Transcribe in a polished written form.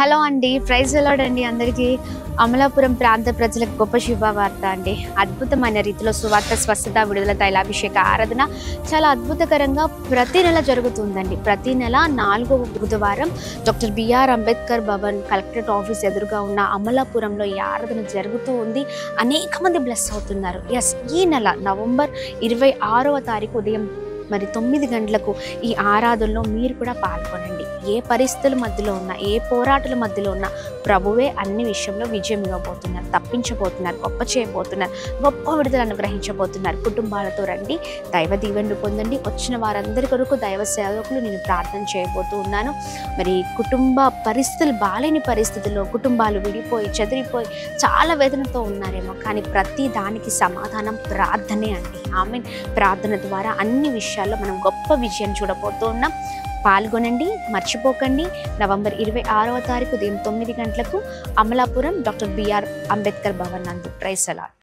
Hello అండి. Praise lord అండి అందరికీ. అమలాపురం ప్రాంత ప్రజలకు గొప్ప శుభవార్త అండి. అద్భుతమైన రీతిలో సువార్త, స్వస్థత, విడుదల, తైలాభిషేక ఆరాధన చాలా అద్భుతకరంగా ప్రతి నెల జరుగుతుందండి. ప్రతి నెల 4వ బుధవారం doctor BR Ambedkar Bhavan collectorate office ఎదురుగా ఉన్న అమలాపురంలో ఈ ఆరాధన జరుగుతూ ఉంది. అనేక మంది బ్లెస్ అవుతున్నారు. ఈ నెల నవంబర్ 26వ తారీఖు ఉదయం 9 గంటలకు ఈ ఆరాధనలో మీరు కూడా పాల్గొనండి. ఏ పరిస్థితుల మధ్యలో ఉన్నా, ఏ పోరాటాల మధ్యలో ఉన్నా ప్రభువే అన్ని విషయంలో విజయం ఇవ్వబోతున్నారు, తప్పించబోతున్నారు, గొప్ప చేయబోతున్నారు, గొప్ప విడుదల అనుగ్రహించబోతున్నారు. కుటుంబాలతో రండి, దైవ దీవెనలు పొందండి. వచ్చిన వారందరి కొరకు దైవ సేవకులు నేను ప్రార్థన చేయబోతూ ఉన్నాను. కుటుంబ పరిస్థితులు బాలేని పరిస్థితుల్లో కుటుంబాలు విడిపోయి చెదిరిపోయి చాలా వేదనతో ఉన్నారేమో, కానీ ప్రతి దానికి సమాధానం ప్రార్థనే అండి. ఆమేన్. ప్రార్థన ద్వారా అన్ని విషయాల్లో మనం గొప్ప విజయం చూడబోతూ ఉన్నాం. పాల్గొనండి, మర్చిపోకండి. నవంబర్ 26వ తారీఖు ఉదయం 9 గంటలకు అమలాపురం డాక్టర్ బిఆర్ అంబేద్కర్ భవన్ నందు. Praise the lord.